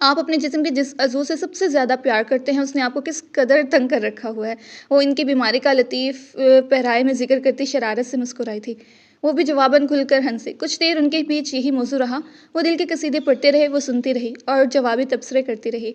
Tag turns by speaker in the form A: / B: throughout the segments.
A: آپ اپنے جسم کے جس عضو سے سب سے زیادہ پیار کرتے ہیں اس نے آپ کو کس قدر تنگ کر رکھا ہوا ہے۔ وہ ان کی بیماری کا لطیف پہرائے میں ذکر کرتی شرارت سے مسکرائی تھی۔ وہ بھی جواباً کھل کر ہنسے۔ کچھ دیر ان کے بیچ یہی موضوع رہا۔ وہ دل کے قصیدے پڑھتے رہے، وہ سنتی رہی اور جوابی تبصرے کرتی رہی۔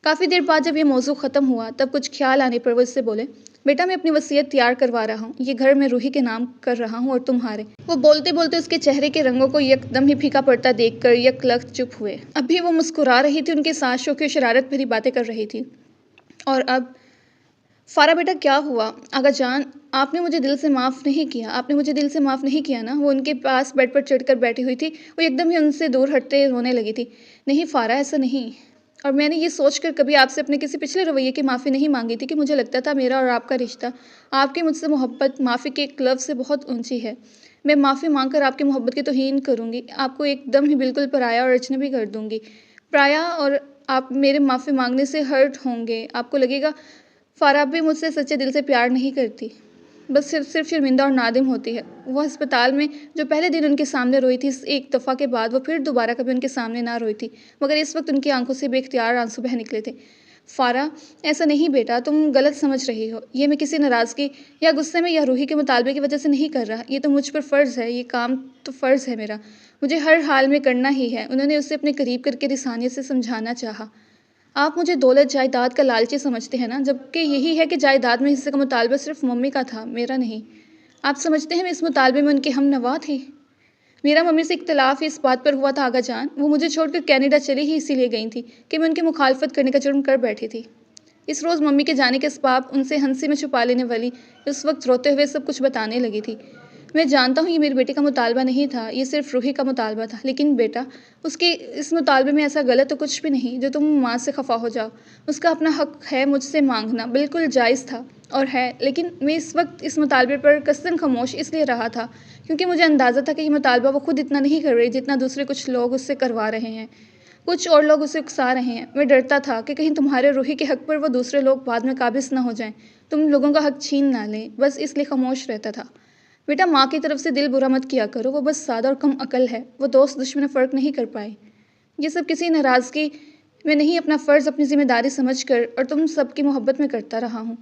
A: کافی دیر بعد جب یہ موضوع ختم ہوا تب کچھ خیال آنے پر وہ اس سے بولے، بیٹا میں اپنی وصیت تیار کروا رہا ہوں، یہ گھر میں روحی کے نام کر رہا ہوں اور تمہارے۔ وہ بولتے بولتے اس کے چہرے کے رنگوں کو یک دم ہی پھیکا پڑتا دیکھ کر یک لخت چپ ہوئے۔ اب بھی وہ مسکرا رہی تھی، ان کے ساتھ شوخی و شرارت بھری باتیں کر رہی تھی۔ اور اب فارا بیٹا کیا ہوا؟ آغا جان آپ نے مجھے دل سے معاف نہیں کیا، آپ نے مجھے دل سے معاف نہیں کیا نا؟ وہ ان کے پاس بیڈ پر چڑھ کر بیٹھی ہوئی تھی، وہ ایک دم ہی ان سے دور ہٹتے رونے لگی تھی۔ نہیں فارا ایسا نہیں، اور میں نے یہ سوچ کر کبھی آپ سے اپنے کسی پچھلے رویے کی معافی نہیں مانگی تھی کہ مجھے لگتا تھا میرا اور آپ کا رشتہ، آپ کی مجھ سے محبت معافی کے ایک لفظ سے بہت اونچی ہے۔ میں معافی مانگ کر آپ کی محبت کی توہین کروں گی، آپ کو ایک دم ہی بالکل پرایا اور اجنبی کر دوں گی۔ پرایا، اور آپ میرے معافی مانگنے سے ہرٹ ہوں گے، آپ کو لگے گا فارا اب بھی مجھ سے سچے دل سے پیار نہیں کرتی، بس صرف شرمندہ اور نادم ہوتی ہے۔ وہ ہسپتال میں جو پہلے دن ان کے سامنے روئی تھی، اس ایک دفعہ کے بعد وہ پھر دوبارہ کبھی ان کے سامنے نہ روئی تھی، مگر اس وقت ان کی آنکھوں سے بے اختیار آنسو بہہ نکلے تھے۔ فارا ایسا نہیں بیٹا، تم غلط سمجھ رہی ہو، یہ میں کسی ناراضگی یا غصے میں یا روحی کے مطالبے کی وجہ سے نہیں کر رہا، یہ تو مجھ پر فرض ہے، یہ کام تو فرض ہے میرا، مجھے ہر حال میں کرنا ہی ہے۔ انہوں نے اسے اپنے قریب کر کے رسانیت سے سمجھانا چاہا۔ آپ مجھے دولت جائیداد کا لالچی سمجھتے ہیں نا، جبکہ یہی ہے کہ جائیداد میں حصے کا مطالبہ صرف ممی کا تھا، میرا نہیں۔ آپ سمجھتے ہیں میں اس مطالبے میں ان کے ہم نوا تھی؟ میرا ممی سے اختلاف ہی اس بات پر ہوا تھا آغا جان، وہ مجھے چھوڑ کر کینیڈا چلی ہی اسی لیے گئی تھی کہ میں ان کی مخالفت کرنے کا جرم کر بیٹھی تھی۔ اس روز ممی کے جانے کے اسباب ان سے ہنسی میں چھپا لینے والی اس وقت روتے ہوئے سب کچھ بتانے لگی تھی۔ میں جانتا ہوں یہ میری بیٹی کا مطالبہ نہیں تھا، یہ صرف روحی کا مطالبہ تھا، لیکن بیٹا اس کے اس مطالبے میں ایسا غلط تو کچھ بھی نہیں جو تم ماں سے خفا ہو جاؤ۔ اس کا اپنا حق ہے مجھ سے مانگنا، بالکل جائز تھا اور ہے، لیکن میں اس وقت اس مطالبے پر قصداً خاموش اس لیے رہا تھا کیونکہ مجھے اندازہ تھا کہ یہ مطالبہ وہ خود اتنا نہیں کر رہی جتنا دوسرے کچھ لوگ اس سے کروا رہے ہیں، کچھ اور لوگ اسے اکسا رہے ہیں۔ میں ڈرتا تھا کہ کہیں تمہارے روحی کے حق پر وہ دوسرے لوگ بعد میں قابض نہ ہو جائیں، تم لوگوں کا حق چھین نہ لیں، بس اس لیے خاموش رہتا تھا۔ بیٹا ماں کی طرف سے دل برا مت کیا کرو، وہ بس سادہ اور کم عقل ہے، وہ دوست دشمن فرق نہیں کر پائی۔ یہ سب کسی ناراضگی میں نہیں، اپنا فرض اپنی ذمہ داری سمجھ کر اور تم سب کی محبت میں کرتا رہا ہوں۔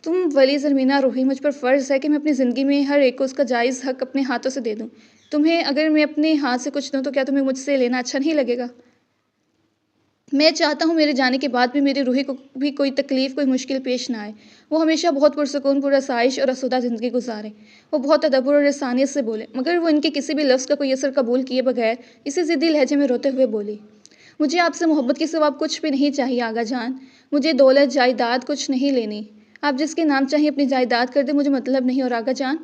A: تم ولی زرمینہ روحی، مجھ پر فرض ہے کہ میں اپنی زندگی میں ہر ایک کو اس کا جائز حق اپنے ہاتھوں سے دے دوں۔ تمہیں اگر میں اپنے ہاتھ سے کچھ دوں تو کیا تمہیں مجھ سے لینا اچھا نہیں لگے گا؟ میں چاہتا ہوں میرے جانے کے بعد بھی میری روحی کو بھی کوئی تکلیف، کوئی مشکل پیش نہ آئے، وہ ہمیشہ بہت پرسکون، پرآسائش اور آسودہ زندگی گزارے۔ وہ بہت تدبر اور رسانیت سے بولے، مگر وہ ان کے کسی بھی لفظ کا کوئی اثر قبول کیے بغیر اسی ضدی لہجے میں روتے ہوئے بولی، مجھے آپ سے محبت کے سوا کچھ بھی نہیں چاہیے آغا جان، مجھے دولت جائیداد کچھ نہیں لینی، آپ جس کے نام چاہیں اپنی جائیداد کر دیں، مجھے مطلب نہیں۔ اور آغا جان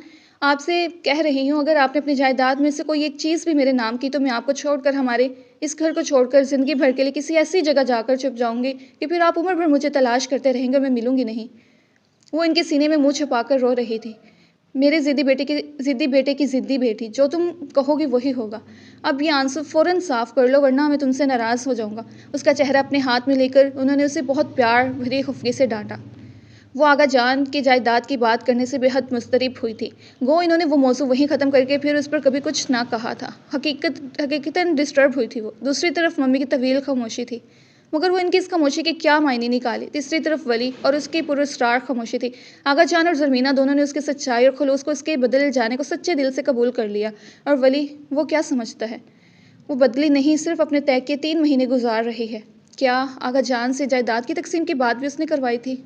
A: آپ سے کہہ رہی ہوں، اگر آپ نے اپنی جائیداد میں سے کوئی ایک چیز بھی میرے نام کی تو میں آپ کو چھوڑ کر، ہمارے اس گھر کو چھوڑ کر زندگی بھر کے لیے کسی ایسی جگہ جا کر چھپ جاؤں گی کہ پھر آپ عمر بھر مجھے تلاش کرتے رہیں گے اور میں ملوں گی نہیں۔ وہ ان کے سینے میں منہ چھپا کر رو رہی تھی، میرے ضدی بیٹے کی ضدی بیٹی، جو تم کہو گی وہی ہوگا، اب یہ آنسو فوراً صاف کر لو ورنہ میں تم سے ناراض ہو جاؤں گا۔ اس کا چہرہ اپنے ہاتھ میں لے کر انہوں نے اسے بہت پیار بھری خفگی سے ڈانٹا۔ وہ آغا جان کی جائیداد کی بات کرنے سے بے حد مضطرب ہوئی تھی، گو انہوں نے وہ موضوع وہیں ختم کر کے پھر اس پر کبھی کچھ نہ کہا تھا۔ حقیقتاً ڈسٹرب ہوئی تھی وہ۔ دوسری طرف ممی کی طویل خاموشی تھی، مگر وہ ان کی اس خاموشی کے کیا معنی نکالے۔ تیسری طرف ولی اور اس کی پراسرار خاموشی تھی۔ آغا جان اور زرمینہ دونوں نے اس کی سچائی اور خلوص کو، اس کے بدل جانے کو سچے دل سے قبول کر لیا، اور ولی وہ کیا سمجھتا ہے، وہ بدلی نہیں، صرف اپنے طے کے 3 مہینے گزار رہی ہے۔ کیا آغا جان سے جائیداد کی تقسیم کی بات بھی اس نے کروائی تھی؟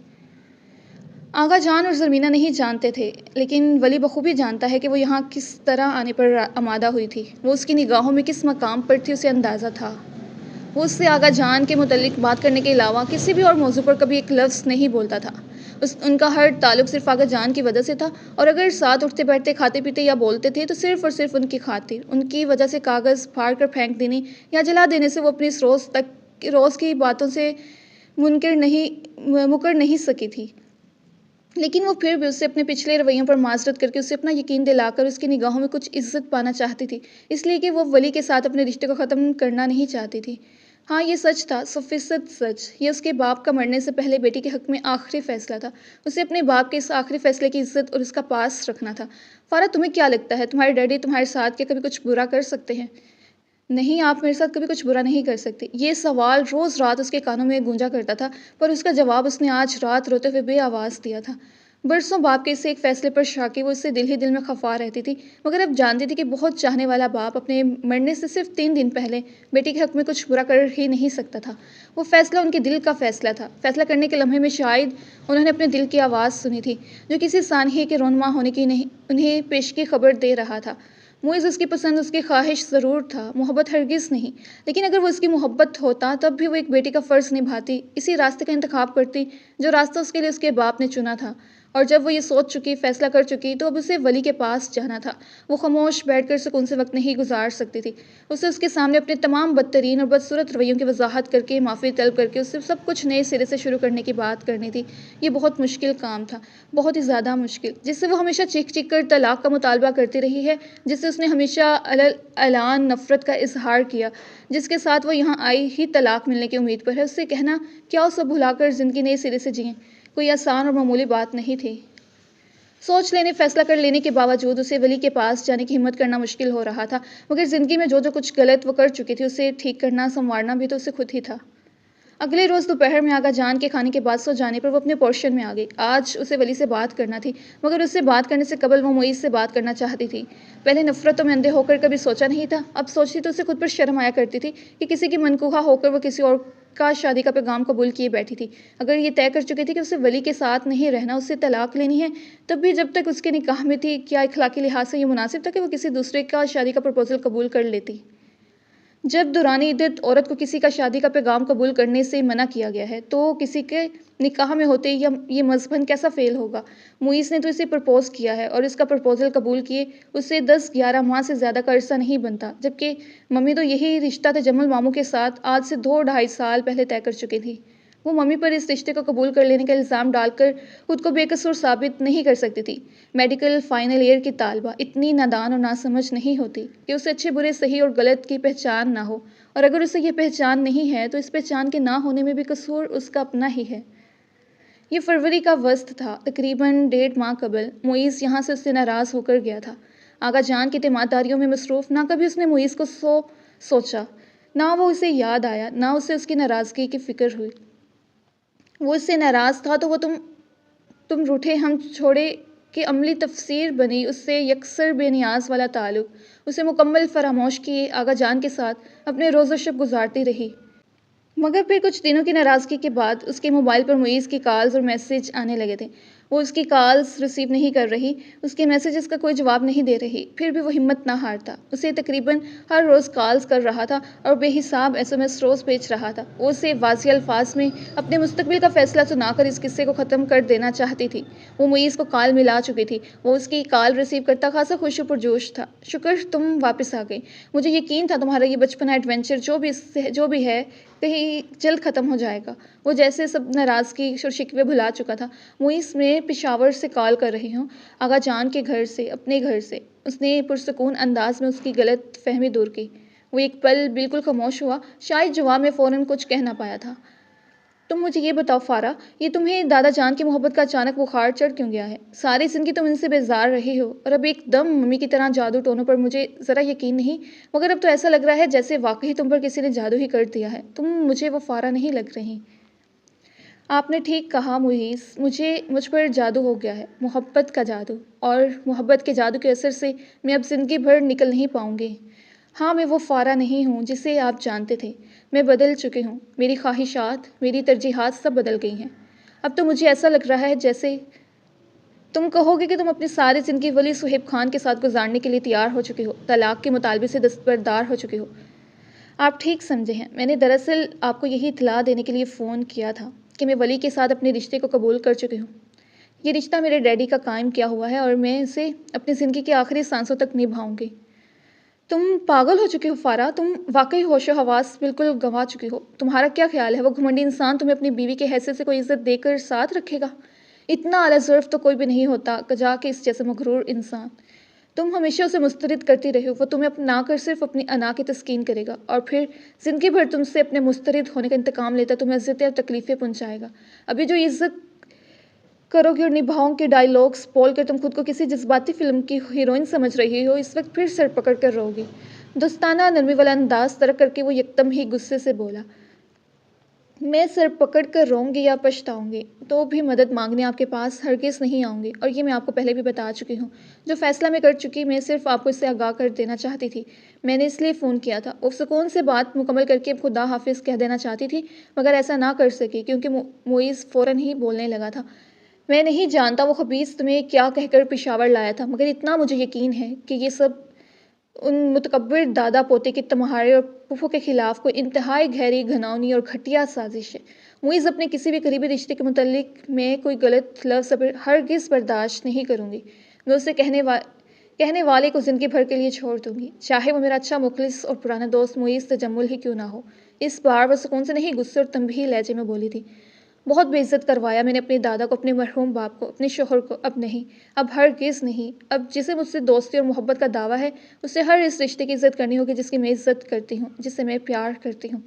A: آغا جان اور زرمینہ نہیں جانتے تھے، لیکن ولی بخوبی جانتا ہے کہ وہ یہاں کس طرح آنے پر آمادہ ہوئی تھی، وہ اس کی نگاہوں میں کس مقام پر تھی، اسے اندازہ تھا۔ وہ اس سے آغا جان کے متعلق بات کرنے کے علاوہ کسی بھی اور موضوع پر کبھی ایک لفظ نہیں بولتا تھا۔ ان کا ہر تعلق صرف آغا جان کی وجہ سے تھا، اور اگر ساتھ اٹھتے بیٹھتے، کھاتے پیتے یا بولتے تھے تو صرف اور صرف ان کی خاطر، ان کی وجہ سے کاغذ پھاڑ کر پھینک دینے یا جلا دینے سے وہ اپنی اس روز کی باتوں سے مکر نہیں سکی تھی۔ لیکن وہ پھر بھی اس سے اپنے پچھلے رویوں پر معذرت کر کے اسے اپنا یقین دلا کر اس کی نگاہوں میں کچھ عزت پانا چاہتی تھی، اس لیے کہ وہ ولی کے ساتھ اپنے رشتے کو ختم کرنا نہیں چاہتی تھی۔ ہاں یہ سچ تھا، 100% سچ، یہ اس کے باپ کا مرنے سے پہلے بیٹی کے حق میں آخری فیصلہ تھا، اسے اپنے باپ کے اس آخری فیصلے کی عزت اور اس کا پاس رکھنا تھا۔ فارا تمہیں کیا لگتا ہے تمہارے ڈیڈی تمہارے ساتھ کیا کبھی کچھ برا کر سکتے ہیں؟ نہیں، آپ میرے ساتھ کبھی کچھ برا نہیں کر سکتے۔ یہ سوال روز رات اس کے کانوں میں گونجا کرتا تھا، پر اس کا جواب اس نے آج رات روتے ہوئے بے آواز دیا تھا۔ برسوں باپ کے اس ایک فیصلے پر شاکی وہ اس سے دل ہی دل میں خفا رہتی تھی، مگر اب جانتی تھی کہ بہت چاہنے والا باپ اپنے مرنے سے صرف 3 دن پہلے بیٹی کے حق میں کچھ برا کر ہی نہیں سکتا تھا۔ وہ فیصلہ ان کے دل کا فیصلہ تھا۔ فیصلہ کرنے کے لمحے میں شاید انہوں نے اپنے دل کی آواز سنی تھی، جو کسی سانحے کے رونما ہونے کی انہیں پیشگی خبر دے رہا تھا۔ معیز اس کی پسند، اس کی خواہش ضرور تھا، محبت ہرگز نہیں، لیکن اگر وہ اس کی محبت ہوتا تب بھی وہ ایک بیٹی کا فرض نبھاتی، اسی راستے کا انتخاب کرتی جو راستہ اس کے لیے اس کے باپ نے چنا تھا۔ اور جب وہ یہ سوچ چکی، فیصلہ کر چکی، تو اب اسے ولی کے پاس جانا تھا۔ وہ خاموش بیٹھ کر سکون سے وقت نہیں گزار سکتی تھی۔ اسے اس کے سامنے اپنے تمام بدترین اور بدصورت رویوں کی وضاحت کر کے، معافی طلب کر کے اسے سب کچھ نئے سرے سے شروع کرنے کی بات کرنی تھی۔ یہ بہت مشکل کام تھا، بہت ہی زیادہ مشکل، جس سے وہ ہمیشہ چیخ چیخ کر طلاق کا مطالبہ کرتی رہی ہے، جس سے اس نے ہمیشہ اعلان نفرت کا اظہار کیا، جس کے ساتھ وہ یہاں آئی ہی طلاق ملنے کی امید پر ہے۔ اس سے کہنا کیا اسے بھلا کر زندگی نئے سرے سے جئیں کوئی آسان اور معمولی بات نہیں تھی۔ سوچ لینے، فیصلہ کر لینے کے باوجود اسے ولی کے پاس جانے کی ہمت کرنا مشکل ہو رہا تھا، مگر زندگی میں جو کچھ غلط وہ کر چکی تھی اسے ٹھیک کرنا، سنوارنا بھی تو اسے خود ہی تھا۔ اگلے روز دوپہر میں آغا جان کے کھانے کے بعد سو جانے پر وہ اپنے پورشن میں آ گئی۔ آج اسے ولی سے بات کرنا تھی، مگر اس سے بات کرنے سے قبل وہ معیز سے بات کرنا چاہتی تھی۔ پہلے نفرتوں میں اندھے ہو کر کبھی سوچا نہیں تھا، اب سوچتی تو اسے خود پر شرم آیا کرتی تھی کہ کسی کی منکوحہ ہو کر وہ کسی اور کا شادی کا پیغام قبول کیے بیٹھی تھی۔ اگر یہ طے کر چکی تھی کہ اسے ولی کے ساتھ نہیں رہنا، اسے طلاق لینی ہے، تب بھی جب تک اس کے نکاح میں تھی، کیا اخلاقی لحاظ سے یہ مناسب تھا کہ وہ کسی دوسرے کا شادی کا پرپوزل قبول کر لیتی؟ جب دوران عدت عورت کو کسی کا شادی کا پیغام قبول کرنے سے منع کیا گیا ہے، تو کسی کے نکاح میں ہوتے یہ مذہباً کیسا فیل ہوگا؟ معیز نے تو اسے پرپوز کیا ہے، اور اس کا پرپوزل قبول کیے اسے 10-11 ماہ سے زیادہ کا عرصہ نہیں بنتا، جبکہ ممی تو یہی رشتہ تجمل ماموں کے ساتھ آج سے 2-2.5 سال پہلے طے کر چکی تھی۔ وہ ممی پر اس رشتے کو قبول کر لینے کا الزام ڈال کر خود کو بے قصور ثابت نہیں کر سکتی تھی۔ میڈیکل فائنل ایئر کی طالبہ اتنی نادان اور ناسمجھ نہیں ہوتی کہ اسے اچھے برے صحیح اور غلط کی پہچان نہ ہو، اور اگر اسے یہ پہچان نہیں ہے تو اس پہچان کے نہ ہونے میں بھی قصور اس کا اپنا ہی ہے۔ یہ فروری کا وسط تھا، تقریباً 1.5 ماہ قبل معیز یہاں سے اس سے ناراض ہو کر گیا تھا۔ آغا جان کی تیمارداریوں میں مصروف، نہ کبھی اس نے معیز کو سوچا، نہ وہ اسے یاد آیا، نہ اسے اس کی ناراضگی کی فکر ہوئی۔ وہ اس سے ناراض تھا تو وہ تم روٹھے ہم چھوڑے کہ عملی تفسیر بنی اس سے یکسر بے نیاز والا تعلق، اسے مکمل فراموش کیے آغا جان کے ساتھ اپنے روز و شب گزارتی رہی۔ مگر پھر کچھ دنوں کی ناراضگی کے بعد اس کے موبائل پر معیز کی کالز اور میسج آنے لگے تھے۔ وہ اس کی کالز ریسیو نہیں کر رہی، اس کے میسیجز کا کوئی جواب نہیں دے رہی، پھر بھی وہ ہمت نہ ہارتا، اسے تقریباً ہر روز کالز کر رہا تھا اور بے حساب SMS روز بھیج رہا تھا۔ وہ اسے واضح الفاظ میں اپنے مستقبل کا فیصلہ سنا کر اس قصے کو ختم کر دینا چاہتی تھی۔ وہ معیز کو کال ملا چکی تھی، وہ اس کی کال ریسیو کرتا خاصا خوش و پرجوش تھا۔ شکر تم واپس آ گئی، مجھے یقین تھا تمہارا یہ بچپنا ایڈونچر جو بھی ہے کہیں جلد ختم ہو جائے گا۔ وہ جیسے سب ناراضگی اور شکوے بھلا چکا تھا۔ معیز میں پشاور سے کال کر رہی ہوں، آغا جان کے گھر سے، اپنے گھر سے۔ اس نے پرسکون انداز میں اس کی غلط فہمی دور کی۔ وہ ایک پل بالکل خاموش ہوا، شاید جواب میں فوراً کچھ کہہ نہ پایا تھا۔ تم مجھے یہ بتاؤ فارا، یہ تمہیں دادا جان کی محبت کا اچانک بخار چڑھ کیوں گیا ہے؟ ساری زندگی تم ان سے بیزار رہے ہو، اور اب ایک دم ممی کی طرح جادو ٹونوں پر مجھے ذرا یقین نہیں، مگر اب تو ایسا لگ رہا ہے جیسے واقعی تم پر کسی نے جادو ہی کر دیا ہے۔ تم مجھے وہ فارا نہیں لگ رہی۔ آپ نے ٹھیک کہا معیز، مجھ پر جادو ہو گیا ہے، محبت کا جادو، اور محبت کے جادو کے اثر سے میں اب زندگی بھر نکل نہیں پاؤں گی۔ ہاں، میں وہ فارا نہیں ہوں جسے آپ جانتے تھے، میں بدل چکی ہوں، میری خواہشات، میری ترجیحات سب بدل گئی ہیں۔ اب تو مجھے ایسا لگ رہا ہے جیسے تم کہو گے کہ تم اپنی ساری زندگی ولی صہیب خان کے ساتھ گزارنے کے لیے تیار ہو چکی ہو، طلاق کے مطالبے سے دستبردار ہو چکی ہو۔ آپ ٹھیک سمجھے ہیں، میں نے دراصل آپ کو یہی اطلاع دینے کے لیے فون کیا تھا کہ میں ولی کے ساتھ اپنے رشتے کو قبول کر چکی ہوں۔ یہ رشتہ میرے ڈیڈی کا قائم کیا ہوا ہے اور میں اسے اپنی زندگی کے آخری سانسوں تک نبھاؤں گی۔ تم پاگل ہو چکی ہو فارا، تم واقعی ہوش و حواس بالکل گنوا چکی ہو۔ تمہارا کیا خیال ہے وہ گھمنڈی انسان تمہیں اپنی بیوی کے حیثیت سے کوئی عزت دے کر ساتھ رکھے گا؟ اتنا اعلیٰ ظرف تو کوئی بھی نہیں ہوتا کجا کہ اس جیسے مغرور انسان۔ تم ہمیشہ اسے مسترد کرتی رہے ہو، وہ تمہیں اپنا کر صرف اپنی انا کی تسکین کرے گا، اور پھر زندگی بھر تم سے اپنے مسترد ہونے کا انتقام لیتا تمہیں عزتیں اور تکلیفیں پہنچائے گا۔ ابھی جو عزت کرو گی اور نبھاؤں کے ڈائیلاگز بول کر تم خود کو کسی جذباتی فلم کی ہیروئن سمجھ رہی ہو، اس وقت پھر سر پکڑ کر رو گی۔ دوستانہ نرمی والا انداز ترک کر کے وہ یکدم ہی غصے سے بولا، میں سر پکڑ کر روؤں گی یا پچھتاؤں گی تو بھی مدد مانگنے آپ کے پاس ہرگز نہیں آؤں گی، اور یہ میں آپ کو پہلے بھی بتا چکی ہوں۔ جو فیصلہ میں کر چکی میں صرف آپ کو اس سے آگاہ کر دینا چاہتی تھی۔ میں نے اس لیے فون کیا تھا۔ وہ سکون سے بات مکمل کر کے خدا حافظ کہہ دینا چاہتی تھی مگر ایسا نہ کر سکی کیونکہ معیز فوراً ہی بولنے لگا تھا، میں نہیں جانتا وہ خبیث تمہیں کیا کہہ کر پشاور لایا تھا، مگر اتنا مجھے یقین ہے کہ یہ سب ان متکبر دادا پوتے کے تمہارے اور پھوپھو کے خلاف کوئی انتہائی گہری گھناؤنی اور گھٹیا سازش ہے۔ معیز اپنے کسی بھی قریبی رشتے کے متعلق میں کوئی غلط لفظ ہرگز برداشت نہیں کروں گی۔ میں اسے کہنے والے کو زندگی بھر کے لیے چھوڑ دوں گی، چاہے وہ میرا اچھا مخلص اور پرانا دوست معیز تجمل ہی کیوں نہ ہو۔ اس بار وہ سکون سے نہیں، غصے اور تنبیہی لہجے میں بولی تھی، بہت بے عزت کروایا میں نے اپنے دادا کو، اپنے مرحوم باپ کو، اپنے شوہر کو۔ اب نہیں، اب ہرگز نہیں۔ اب جسے مجھ سے دوستی اور محبت کا دعویٰ ہے اسے ہر اس رشتے کی عزت کرنی ہوگی جس کی میں عزت کرتی ہوں، جسے میں پیار کرتی ہوں۔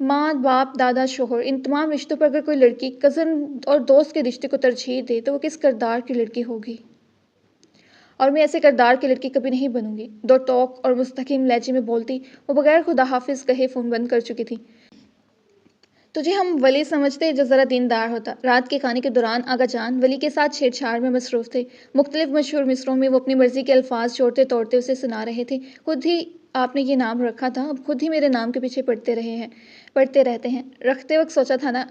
A: ماں، باپ، دادا، شوہر، ان تمام رشتوں پر اگر کوئی لڑکی کزن اور دوست کے رشتے کو ترجیح دے تو وہ کس کردار کی لڑکی ہوگی؟ اور میں ایسے کردار کی لڑکی کبھی نہیں بنوں گی۔ دو ٹوک اور مستحکم لہجے میں بولتی وہ بغیر خدا حافظ کہے فون بند کر چکی تھی۔ تجھے ہم ولی سمجھتے جو ذرا دیندار ہوتا۔ رات کے کھانے کے دوران آغا جان ولی کے ساتھ چھیڑ چھاڑ میں مصروف تھے۔ مختلف مشہور مصرعوں میں وہ اپنی مرضی کے الفاظ جوڑتے توڑتے اسے سنا رہے تھے۔ خود ہی آپ نے یہ نام رکھا تھا، اب خود ہی میرے نام کے پیچھے پڑتے رہتے ہیں۔ رکھتے وقت سوچا تھا نا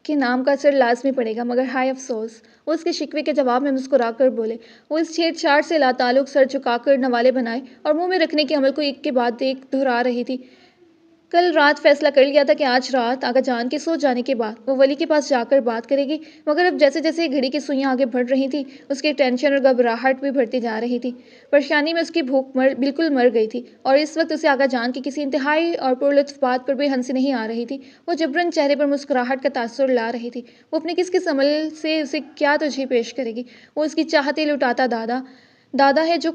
A: کہ نام کا اثر لازمی پڑے گا، مگر ہائے افسوس۔ وہ اس کے شکوے کے جواب میں مسکرا کر بولے۔ وہ اس چھیڑ چھاڑ سے لاتعلق سر جھکا کر نوالے بنائے اور منہ میں رکھنے کے عمل کو ایک کے بعد ایک دہرا رہی تھی۔ کل رات فیصلہ کر لیا تھا کہ آج رات آغا جان کے سو جانے کے بعد وہ ولی کے پاس جا کر بات کرے گی، مگر اب جیسے جیسے گھڑی کی سوئیاں آگے بڑھ رہی تھیں اس کی ٹینشن اور گھبراہٹ بھی بڑھتی جا رہی تھی۔ پریشانی میں اس کی بھوک بالکل مر گئی تھی، اور اس وقت اسے آغا جان کی کسی انتہائی اور پرلطف بات پر بھی ہنسی نہیں آ رہی تھی۔ وہ جبراً چہرے پر مسکراہٹ کا تاثر لا رہی تھی۔ وہ اپنے کس عمل سے اسے کیا ترجیح پیش کرے گی؟ وہ اس کی چاہتے لٹاتا دادا ہے جو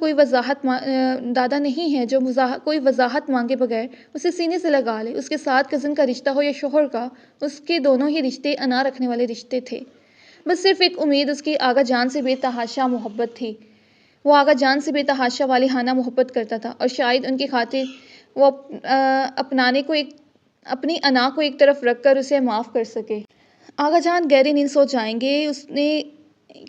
A: دادا نہیں ہے جو کوئی وضاحت مانگے بغیر اسے سینے سے لگا لے۔ اس کے ساتھ کزن کا رشتہ ہو یا شوہر کا، اس کے دونوں ہی رشتے انا رکھنے والے رشتے تھے۔ بس صرف ایک امید اس کی آغا جان سے بے تحاشا محبت تھی۔ وہ آغا جان سے بے تحاشا والہانہ محبت کرتا تھا، اور شاید ان کی خاطر وہ اپنی انا کو ایک طرف رکھ کر اسے معاف کر سکے۔ آغا جان گہری نیند سو جائیں گے، اس نے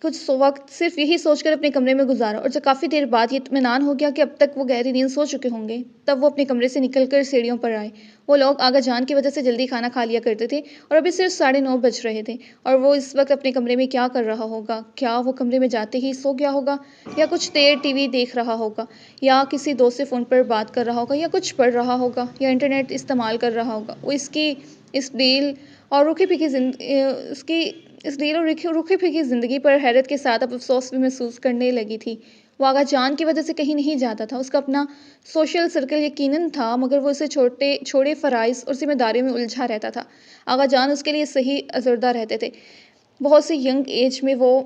A: کچھ وقت صرف یہی سوچ کر اپنے کمرے میں گزارا، اور جب کافی دیر بعد یہ اطمینان ہو گیا کہ اب تک وہ گہری نیند سو چکے ہوں گے تب وہ اپنے کمرے سے نکل کر سیڑھیوں پر آئے۔ وہ لوگ آغا جان کی وجہ سے جلدی کھانا کھا لیا کرتے تھے اور ابھی صرف 9:30 بج رہے تھے، اور وہ اس وقت اپنے کمرے میں کیا کر رہا ہوگا؟ کیا وہ کمرے میں جاتے ہی سو گیا ہوگا، یا کچھ دیر ٹی وی دیکھ رہا ہوگا، یا کسی دوست سے فون پر بات کر رہا ہوگا، یا کچھ پڑھ رہا ہوگا، یا انٹرنیٹ استعمال کر رہا ہوگا۔ وہ اس ڈھیل اور روکھی پھیکی زندگی پر حیرت کے ساتھ اب افسوس بھی محسوس کرنے لگی تھی۔ وہ آغا جان کی وجہ سے کہیں نہیں جاتا تھا، اس کا اپنا سوشل سرکل یقیناً تھا، مگر وہ اسے چھوڑے فرائض اور ذمہ داریوں میں الجھا رہتا تھا۔ آغا جان اس کے لیے صحیح ازردہ رہتے تھے۔ بہت سی ینگ ایج میں وہ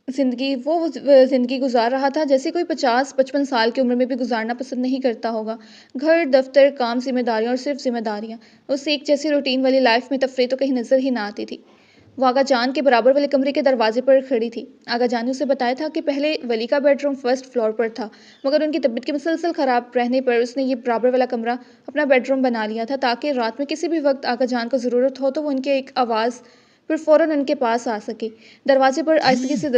A: زندگی گزار رہا تھا جیسے کوئی 50-55 سال کی عمر میں بھی گزارنا پسند نہیں کرتا ہوگا۔ گھر، دفتر، کام، ذمہ داریاں اور صرف ذمہ داریاں۔ اس ایک جیسی روٹین والی لائف میں تفریح تو کہیں نظر ہی نہ آتی تھی۔ وہ آغا جان کے برابر والے کمرے کے دروازے پر کھڑی تھی۔ آغا جان نے اسے بتایا تھا کہ پہلے ولی کا بیڈ روم فرسٹ فلور پر تھا، مگر ان کی طبیعت کے مسلسل خراب رہنے پر اس نے یہ برابر والا کمرہ اپنا بیڈ روم بنا لیا تھا تاکہ رات میں کسی بھی وقت آغا جان کو ضرورت ہو تو وہ ان کے ایک آواز پر فوراً ان کے پاس آ سکے۔ دروازے پر آہستگی سے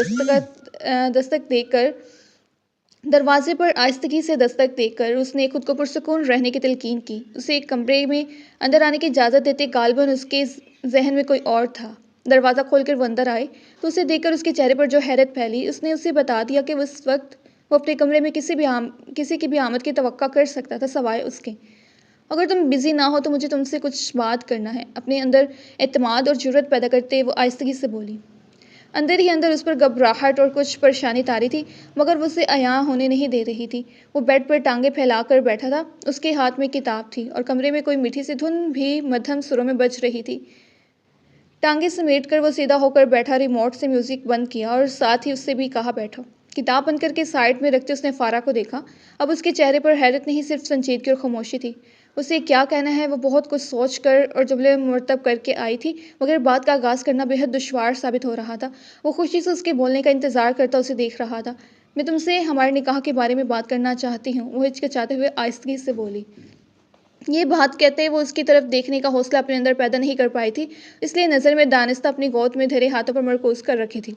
A: دستک دے کر اس نے خود کو پرسکون رہنے کی تلقین کی۔ اسے ایک کمرے میں اندر آنے کی اجازت دیتے غالباً اس کے ذہن میں کوئی اور تھا۔ دروازہ کھول کر وہ اندر آئے تو اسے دیکھ کر اس کے چہرے پر جو حیرت پھیلی، اس نے اسے بتا دیا کہ اس وقت وہ اپنے کمرے میں کسی کی بھی آمد کی توقع کر سکتا تھا سوائے اس کے۔ اگر تم بزی نہ ہو تو مجھے تم سے کچھ بات کرنا ہے، اپنے اندر اعتماد اور جرأت پیدا کرتے وہ آہستگی سے بولی۔ اندر ہی اندر اس پر گھبراہٹ اور کچھ پریشانی طاری تھی، مگر وہ اسے عیاں ہونے نہیں دے رہی تھی۔ وہ بیڈ پر ٹانگیں پھیلا کر بیٹھا تھا، اس کے ہاتھ میں کتاب تھی، اور کمرے میں کوئی میٹھی سی دھن بھی مدھم سروں میں بج رہی تھی۔ ٹانگیں سمیٹ کر وہ سیدھا ہو کر بیٹھا، ریموٹ سے میوزک بند کیا اور ساتھ ہی اس سے بھی کہا بیٹھو۔ کتاب بند کر کے سائیڈ میں رکھتے اس نے فارا کو دیکھا۔ اب اس کے چہرے پر حیرت نہیں، صرف سنجیدگی اور خاموشی تھی۔ اسے کیا کہنا ہے وہ بہت کچھ سوچ کر اور جملے مرتب کر کے آئی تھی، مگر بات کا آغاز کرنا بے حد دشوار ثابت ہو رہا تھا۔ وہ خوشی سے اس کے بولنے کا انتظار کرتا اسے دیکھ رہا تھا۔ میں تم سے ہمارے نکاح کے بارے میں بات کرنا چاہتی ہوں، وہ ہچکچاتے ہوئے آہستگی سے بولی۔ یہ بات کہتے وہ اس کی طرف دیکھنے کا حوصلہ اپنے اندر پیدا نہیں کر پائی تھی، اس لیے نظر میں دانستہ اپنی گود میں دھرے ہاتھوں پر مرکوز کر رکھی تھی۔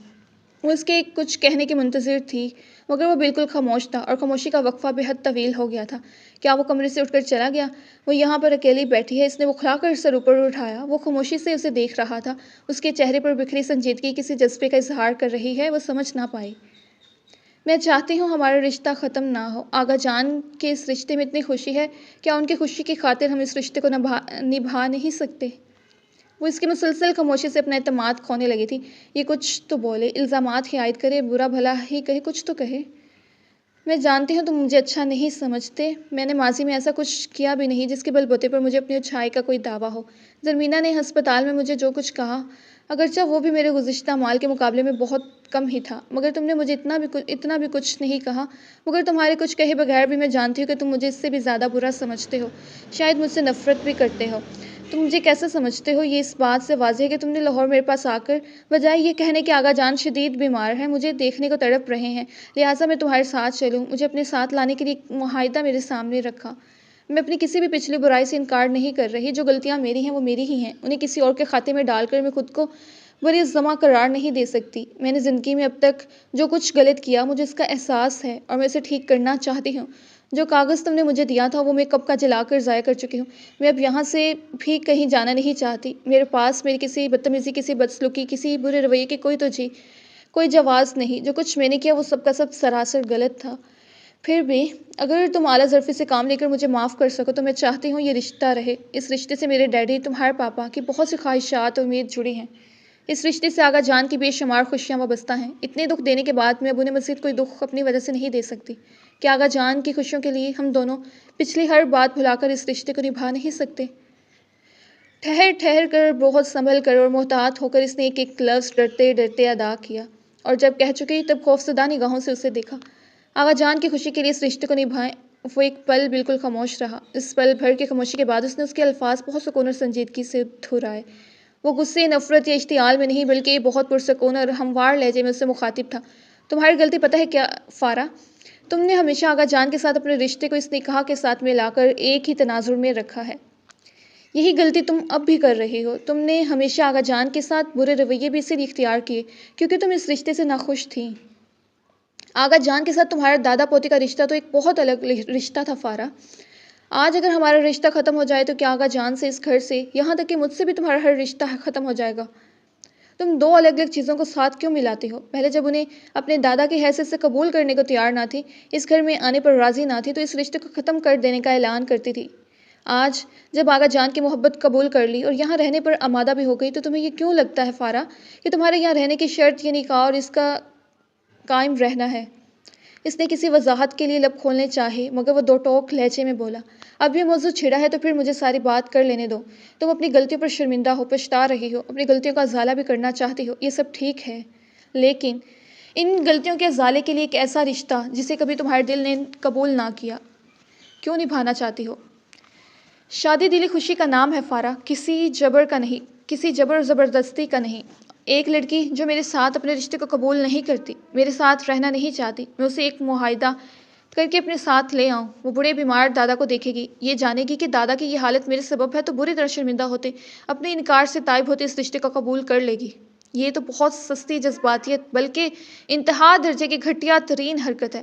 A: وہ اس کے کچھ کہنے کی منتظر تھی، مگر وہ بالکل خاموش تھا، اور خاموشی کا وقفہ بے حد طویل ہو گیا تھا۔ کیا وہ کمرے سے اٹھ کر چلا گیا؟ وہ یہاں پر اکیلی بیٹھی ہے، اس نے بکھلا کر سر اوپر اٹھایا۔ وہ خاموشی سے اسے دیکھ رہا تھا، اس کے چہرے پر بکھری سنجیدگی کسی جذبے کا اظہار کر رہی ہے، وہ سمجھ نہ پائی۔ میں چاہتی ہوں ہمارا رشتہ ختم نہ ہو۔ آغا جان کے اس رشتے میں اتنی خوشی ہے، کیا ان کی خوشی کی خاطر ہم اس رشتے کو نبھا نہیں سکتے؟ وہ اس کی مسلسل خاموشی سے اپنا اعتماد کھونے لگی تھی۔ یہ کچھ تو بولے، الزامات ہی عائد کرے، برا بھلا ہی کہے، کچھ تو کہے۔ میں جانتی ہوں تم مجھے اچھا نہیں سمجھتے، میں نے ماضی میں ایسا کچھ کیا بھی نہیں جس کے بل بوتے پر مجھے اپنی اچھائی کا کوئی دعویٰ ہو۔ زرمینہ نے ہسپتال میں مجھے جو کچھ کہا، اگرچہ وہ بھی میرے گزشتہ اعمال کے مقابلے میں بہت کم ہی تھا، مگر تم نے مجھے اتنا بھی کچھ نہیں کہا۔ مگر تمہارے کچھ کہے بغیر بھی میں جانتی ہوں کہ تم مجھے اس سے بھی زیادہ برا سمجھتے ہو، شاید مجھ سے نفرت بھی کرتے ہو۔ تم مجھے کیسا سمجھتے ہو یہ اس بات سے واضح ہے کہ تم نے لاہور میرے پاس آ کر بجائے یہ کہنے کہ آغا جان شدید بیمار ہیں، مجھے دیکھنے کو تڑپ رہے ہیں، لہٰذا میں تمہارے ساتھ چلوں، مجھے اپنے ساتھ لانے کے لیے ایک معاہدہ میرے سامنے رکھا۔ میں اپنی کسی بھی پچھلی برائی سے انکار نہیں کر رہی، جو غلطیاں میری ہیں وہ میری ہی ہیں، انہیں کسی اور کے کھاتے میں ڈال کر میں خود کو بری ذمہ قرار نہیں دے سکتی۔ میں نے زندگی میں اب تک جو کچھ غلط کیا مجھے اس کا احساس ہے، اور میں اسے ٹھیک کرنا چاہتی ہوں۔ جو کاغذ تم نے مجھے دیا تھا وہ میں کب کا جلا کر ضائع کر چکی ہوں۔ میں اب یہاں سے بھی کہیں جانا نہیں چاہتی۔ میرے پاس میری کسی بدتمیزی، کسی بدسلوکی، کسی برے رویے کی کوئی جواز نہیں۔ جو کچھ میں نے کیا وہ سب کا سب سراسر غلط تھا۔ پھر بھی اگر تم اعلیٰ ظرفی سے کام لے کر مجھے معاف کر سکو تو میں چاہتی ہوں یہ رشتہ رہے۔ اس رشتے سے میرے ڈیڈی، تمہارے پاپا کی بہت سی خواہشات اور امید جڑی ہیں۔ اس رشتے سے آغا جان کی بے شمار خوشیاں وابستہ ہیں۔ اتنے دکھ دینے کے بعد میں اب انہیں مزید کوئی دکھ اپنی وجہ سے نہیں دے سکتی۔ کیا آغا جان کی خوشیوں کے لیے ہم دونوں پچھلی ہر بات بھلا کر اس رشتے کو نبھا نہیں سکتے؟ ٹھہر کر، بہت سنبھل کر اور محتاط ہو کر اس نے ایک ایک لفظ ڈرتے ڈرتے ادا کیا، اور جب کہہ چکی تب خوفزدہ نگاہوں سے اسے دیکھا۔ آغا جان کی خوشی کے لیے اس رشتے کو نبھائیں۔ وہ ایک پل بالکل خاموش رہا۔ اس پل بھر کی خاموشی کے بعد اس نے اس کے الفاظ بہت سکون اور سنجیدگی سے دہرائے۔ وہ غصے، نفرت یا اشتعال میں نہیں بلکہ بہت پرسکون اور ہموار لہجے میں اس سے مخاطب تھا۔ تمہاری غلطی پتہ ہے کیا فارا؟ تم نے ہمیشہ آغا جان کے ساتھ اپنے رشتے کو اس نکاح کے ساتھ ملا کر ایک ہی تناظر میں رکھا ہے۔ یہی غلطی تم اب بھی کر رہے ہو۔ تم نے ہمیشہ آغا جان کے ساتھ برے رویے بھی اسی لیے اختیار کیے کیونکہ تم اس رشتے سے ناخوش تھیں۔ آغا جان کے ساتھ تمہارا دادا پوتی کا رشتہ تو ایک بہت الگ رشتہ تھا فارا۔ آج اگر ہمارا رشتہ ختم ہو جائے تو کیا آغا جان سے، اس گھر سے، یہاں تک کہ مجھ سے بھی تمہارا ہر رشتہ ختم ہو جائے گا؟ تم دو الگ الگ چیزوں کو ساتھ کیوں ملاتے ہو؟ پہلے جب انہیں اپنے دادا کی حیثیت سے قبول کرنے کو تیار نہ تھی، اس گھر میں آنے پر راضی نہ تھی، تو اس رشتے کو ختم کر دینے کا اعلان کرتی تھی۔ آج جب آغا جان کی محبت قبول کر لی اور یہاں رہنے پر آمادہ بھی ہو گئی تو تمہیں یہ کیوں لگتا ہے فارا کہ تمہارے یہاں رہنے کی شرط یہ نکاح اور اس کا قائم رہنا ہے؟ اس نے کسی وضاحت کے لیے لب کھولنے چاہے مگر وہ دو ٹوک لہجے میں بولا، اب یہ موضوع چھڑا ہے تو پھر مجھے ساری بات کر لینے دو۔ تم اپنی غلطیوں پر شرمندہ ہو، پچھتا رہی ہو، اپنی غلطیوں کا ازالہ بھی کرنا چاہتی ہو، یہ سب ٹھیک ہے، لیکن ان غلطیوں کے ازالے کے لیے ایک ایسا رشتہ جسے کبھی تمہارے دل نے قبول نہ کیا کیوں نبھانا چاہتی ہو؟ شادی دلی خوشی کا نام ہے فارا، کسی جبر کا نہیں، کسی جبر زبردستی کا نہیں۔ ایک لڑکی جو میرے ساتھ اپنے رشتے کو قبول نہیں کرتی، میرے ساتھ رہنا نہیں چاہتی، میں اسے ایک معاہدہ کر کے اپنے ساتھ لے آؤں۔ وہ بوڑھے بیمار دادا کو دیکھے گی، یہ جانے گی کہ دادا کی یہ حالت میرے سبب ہے، تو بری طرح شرمندہ ہوتے، اپنے انکار سے تائب ہوتے اس رشتے کو قبول کر لے گی۔ یہ تو بہت سستی جذباتیت بلکہ انتہا درجے کی گھٹیا ترین حرکت ہے۔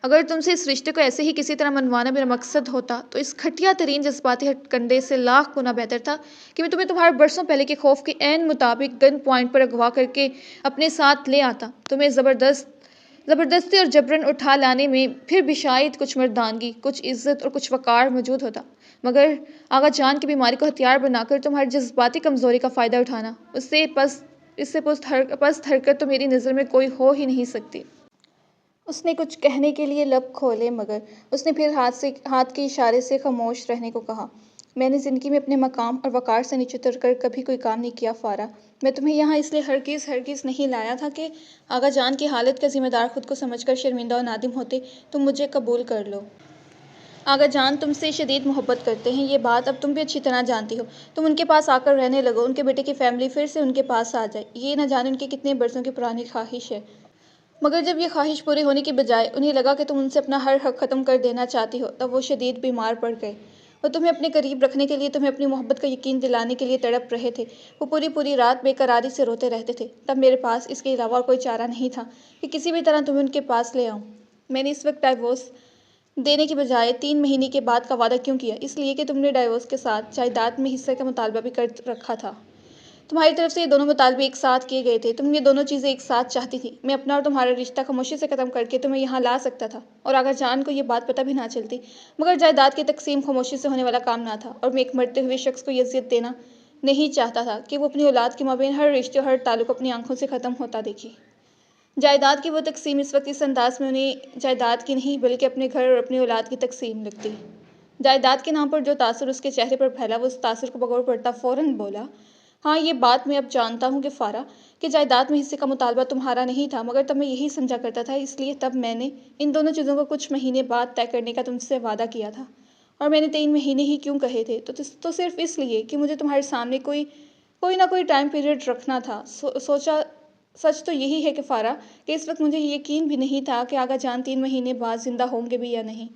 A: اگر تم سے اس رشتے کو ایسے ہی کسی طرح منوانا میرا مقصد ہوتا تو اس گھٹیا ترین جذباتی ہٹ کنڈے سے لاکھ گنا بہتر تھا کہ میں تمہیں تمہارے برسوں پہلے کے خوف کے عین مطابق گن پوائنٹ پر اغوا کر کے اپنے ساتھ لے آتا۔ تمہیں زبردستی اور جبرن اٹھا لانے میں پھر بھی شاید کچھ مردانگی، کچھ عزت اور کچھ وقار موجود ہوتا، مگر آغا جان کی بیماری کو ہتھیار بنا کر تمہاری جذباتی کمزوری کا فائدہ اٹھانا، اس سے پست حرکت تو میری نظر میں کوئی ہو ہی نہیں سکتی۔ اس نے کچھ کہنے کے لیے لب کھولے مگر اس نے پھر ہاتھ کے اشارے سے خاموش رہنے کو کہا۔ میں نے زندگی میں اپنے مقام اور وقار سے نیچے اتر کر کبھی کوئی کام نہیں کیا فارا۔ میں تمہیں یہاں اس لیے ہرگز نہیں لایا تھا کہ آغا جان کی حالت کا ذمہ دار خود کو سمجھ کر شرمندہ و نادم ہوتے تم مجھے قبول کر لو۔ آغا جان تم سے شدید محبت کرتے ہیں، یہ بات اب تم بھی اچھی طرح جانتی ہو۔ تم ان کے پاس آ کر رہنے لگو، ان کے بیٹے کی فیملی پھر سے ان کے پاس آ جائے، یہ نہ جانے ان کی کتنے برسوں کی پرانی خواہش ہے۔ مگر جب یہ خواہش پوری ہونے کی بجائے انہیں لگا کہ تم ان سے اپنا ہر حق ختم کر دینا چاہتی ہو، تب وہ شدید بیمار پڑ گئے۔ وہ تمہیں اپنے قریب رکھنے کے لیے، تمہیں اپنی محبت کا یقین دلانے کے لیے تڑپ رہے تھے۔ وہ پوری پوری رات بے قراری سے روتے رہتے تھے۔ تب میرے پاس اس کے علاوہ اور کوئی چارہ نہیں تھا کہ کسی بھی طرح تمہیں ان کے پاس لے آؤں۔ میں نے اس وقت ڈائیورس دینے کی بجائے 3 مہینے کے بعد کا وعدہ کیوں کیا؟ اس لیے کہ تم نے ڈائیورس کے ساتھ جائیداد میں حصے کا مطالبہ بھی کر رکھا تھا۔ تمہاری طرف سے یہ دونوں مطالبے ایک ساتھ کیے گئے تھے، تم یہ دونوں چیزیں ایک ساتھ چاہتی تھی۔ میں اپنا اور تمہارا رشتہ خاموشی سے ختم کر کے تمہیں یہاں لا سکتا تھا، اور اگر جان کو یہ بات پتہ بھی نہ چلتی، مگر جائیداد کی تقسیم خاموشی سے ہونے والا کام نہ تھا، اور میں ایک مرتے ہوئے شخص کو یہ اذیت دینا نہیں چاہتا تھا کہ وہ اپنی اولاد کے مابین ہر رشتے اور ہر تعلق اپنی آنکھوں سے ختم ہوتا دیکھے۔ جائیداد کی وہ تقسیم اس وقت اس انداز میں انہیں جائیداد کی نہیں بلکہ اپنے گھر اور اپنی اولاد کی تقسیم لگتی۔ جائیداد کے نام پر جو تاثر اس کے چہرے پر پھیلا، وہ اس تاثر کو بغور پڑتا فوراً بولا، ہاں یہ بات میں اب جانتا ہوں کہ فارا، کہ جائیداد میں حصے کا مطالبہ تمہارا نہیں تھا، مگر تب میں یہی سمجھا کرتا تھا، اس لیے تب میں نے ان دونوں چیزوں کو کچھ مہینے بعد طے کرنے کا تم سے وعدہ کیا تھا۔ اور میں نے 3 مہینے ہی کیوں کہے تھے؟ تو صرف اس لیے کہ مجھے تمہارے سامنے کوئی نہ کوئی ٹائم پیریڈ رکھنا تھا۔ سوچا سچ تو یہی ہے کہ فارا، کہ اس وقت مجھے یقین بھی نہیں تھا کہ آغا جان 3 مہینے بعد زندہ ہوں گے بھی یا نہیں۔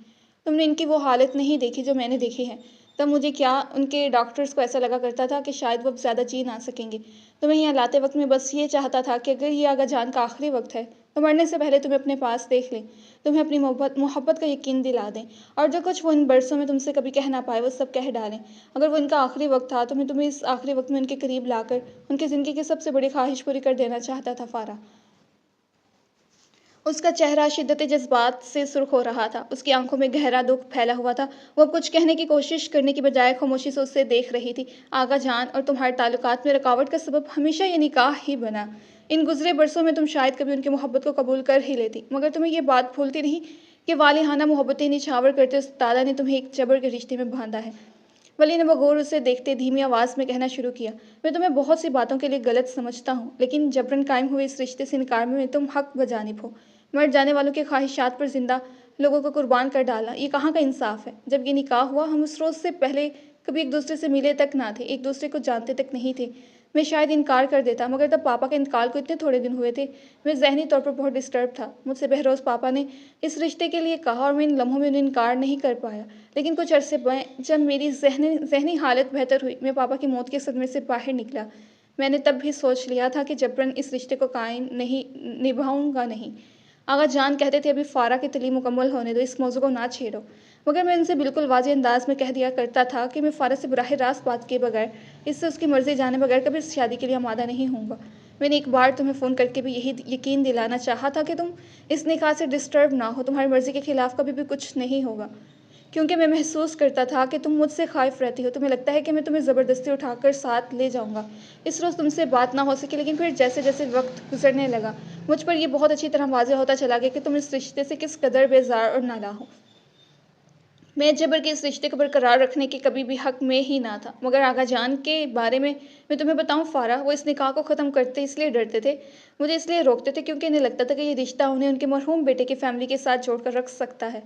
A: تم نے ان کی وہ حالت نہیں دیکھی جو میں نے دیکھی ہے۔ تب مجھے کیا ان کے ڈاکٹرز کو ایسا لگا کرتا تھا کہ شاید وہ اب زیادہ جی نہ سکیں گے۔ تمہیں یہاں لاتے وقت میں بس یہ چاہتا تھا کہ اگر یہ آغا جان کا آخری وقت ہے تو مرنے سے پہلے تمہیں اپنے پاس دیکھ لیں، تمہیں اپنی محبت کا یقین دلا دیں، اور جو کچھ وہ ان برسوں میں تم سے کبھی کہہ نہ پائے وہ سب کہہ ڈالیں۔ اگر وہ ان کا آخری وقت تھا تو میں تمہیں اس آخری وقت میں ان کے قریب لا کر ان کی زندگی کی سب سے بڑی خواہش پوری کر دینا چاہتا تھا فارا۔ اس کا چہرہ شدت جذبات سے سرخ ہو رہا تھا، اس کی آنکھوں میں گہرا دکھ پھیلا ہوا تھا۔ وہ اب کچھ کہنے کی کوشش کرنے کی بجائے خاموشی سے اسے دیکھ رہی تھی۔ آغا جان اور تمہارے تعلقات میں رکاوٹ کا سبب ہمیشہ یہ نکاح ہی بنا۔ ان گزرے برسوں میں تم شاید کبھی ان کی محبت کو قبول کر ہی لیتی، مگر تمہیں یہ بات بھولتی نہیں کہ والہانہ محبتیں نچھاور کرتے اس دادا نے تمہیں ایک جبر کے رشتے میں باندھا ہے۔ ولی نے بغور اسے دیکھتے دھیمی آواز میں کہنا شروع کیا، میں تمہیں بہت سی باتوں کے لیے غلط سمجھتا ہوں، لیکن جبراً قائم ہوئے اس رشتے سے انکار میں تم حق بجانب ہو۔ مر جانے والوں کی خواہشات پر زندہ لوگوں کو قربان کر ڈالنا، یہ کہاں کا انصاف ہے؟ جب یہ نکاح ہوا، ہم اس روز سے پہلے کبھی ایک دوسرے سے ملے تک نہ تھے، ایک دوسرے کو جانتے تک نہیں تھے۔ میں شاید انکار کر دیتا، مگر تب پاپا کے انتقال کو اتنے تھوڑے دن ہوئے تھے، میں ذہنی طور پر بہت ڈسٹرب تھا۔ مجھ سے بہروز پاپا نے اس رشتے کے لیے کہا اور میں ان لمحوں میں انہیں انکار نہیں کر پایا، لیکن کچھ عرصے بعد جب میری ذہنی حالت بہتر ہوئی، میں پاپا کی موت کے صدمے سے باہر نکلا، میں نے تب بھی سوچ لیا تھا کہ جبراً اس رشتے کو قائم نبھاؤں گا نہیں۔ آغا جان کہتے تھے ابھی فارا کی تعلیم مکمل ہونے دو، اس موضوع کو نہ چھیڑو، مگر میں ان سے بالکل واضح انداز میں کہہ دیا کرتا تھا کہ میں فارا سے براہ راست بات کیے بغیر، اس سے اس کی مرضی جانے بغیر کبھی اس شادی کے لیے آمادہ نہیں ہوں گا۔ میں نے ایک بار تمہیں فون کر کے بھی یہی یقین دلانا چاہا تھا کہ تم اس نکاح سے ڈسٹرب نہ ہو، تمہاری مرضی کے خلاف کبھی بھی کچھ نہیں ہوگا، کیونکہ میں محسوس کرتا تھا کہ تم مجھ سے خائف رہتی ہو، تمہیں لگتا ہے کہ میں تمہیں زبردستی اٹھا کر ساتھ لے جاؤں گا۔ اس روز تم سے بات نہ ہو سکی، لیکن پھر جیسے جیسے وقت گزرنے لگا، مجھ پر یہ بہت اچھی طرح واضح ہوتا چلا گیا کہ تم اس رشتے سے کس قدر بیزار اور نالاں ہو۔ میں جبر کے اس رشتے کو برقرار رکھنے کے کبھی بھی حق میں ہی نہ تھا، مگر آغا جان کے بارے میں تمہیں بتاؤں فارا، وہ اس نکاح کو ختم کرتے اس لیے ڈرتے تھے، مجھے اس لیے روکتے تھے کیونکہ انہیں لگتا تھا کہ یہ رشتہ انہیں ان کے مرحوم بیٹے کی فیملی کے ساتھ جوڑ کر رکھ سکتا ہے۔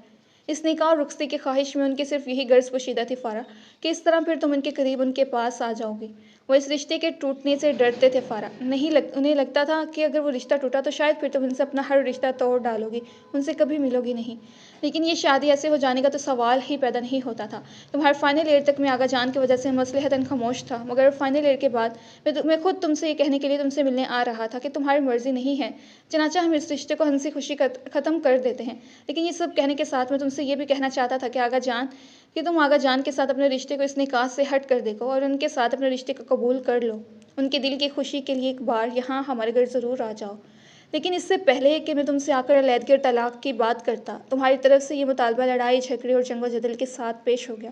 A: اس نکاح اور رخصتی کی خواہش میں ان کی صرف یہی غرض پوشیدہ تھی فارا، کہ اس طرح پھر تم ان کے قریب ان کے پاس آ جاؤ گی۔ وہ اس رشتے کے ٹوٹنے سے ڈرتے تھے فارا، انہیں لگتا تھا کہ اگر وہ رشتہ ٹوٹا تو شاید پھر تم ان سے اپنا ہر رشتہ توڑ ڈالو گی، ان سے کبھی ملو گی نہیں۔ لیکن یہ شادی ایسے ہو جانے کا تو سوال ہی پیدا نہیں ہوتا تھا۔ تمہارے فائنل ایئر تک میں آغا جان کی وجہ سے مصلحتاً خاموش تھا، مگر فائنل ایئر کے بعد میں خود تم سے یہ کہنے کے لیے تم سے ملنے آ رہا تھا کہ تمہاری مرضی نہیں ہے، چنانچہ ہم اس رشتے کو ہنسی خوشی ختم کر دیتے ہیں۔ لیکن یہ سب کہنے کے ساتھ میں تم سے یہ بھی کہنا چاہتا تھا کہ تم آغا جان کے ساتھ اپنے رشتے کو اس نکاح سے ہٹ کر دیکھو اور ان کے ساتھ اپنے رشتے کو قبول کر لو۔ ان کے دل کی خوشی کے لیے ایک بار یہاں ہمارے گھر ضرور آ جاؤ۔ لیکن اس سے پہلے کہ میں تم سے آ کر علیحدگی اور طلاق کی بات کرتا، تمہاری طرف سے یہ مطالبہ لڑائی جھگڑے اور جنگ و جدل کے ساتھ پیش ہو گیا۔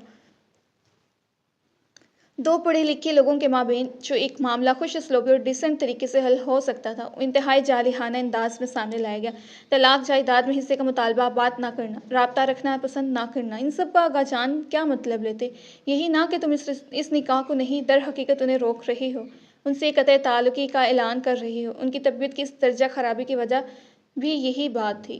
A: 2 پڑھے لکھے لوگوں کے مابین جو ایک معاملہ خوش اسلوبی اور ڈیسنٹ طریقے سے حل ہو سکتا تھا، وہ انتہائی جارحانہ انداز میں سامنے لایا گیا۔ طلاق، جائیداد میں حصے کا مطالبہ، بات نہ کرنا، رابطہ رکھنا پسند نہ کرنا، ان سب کا آغا جان کیا مطلب لیتے؟ یہی نہ کہ تم اس نکاح کو نہیں، در حقیقت انہیں روک رہی ہو، ان سے قطع تعلقی کا اعلان کر رہی ہو۔ ان کی طبیعت کی اس درجہ خرابی کی وجہ بھی یہی بات تھی۔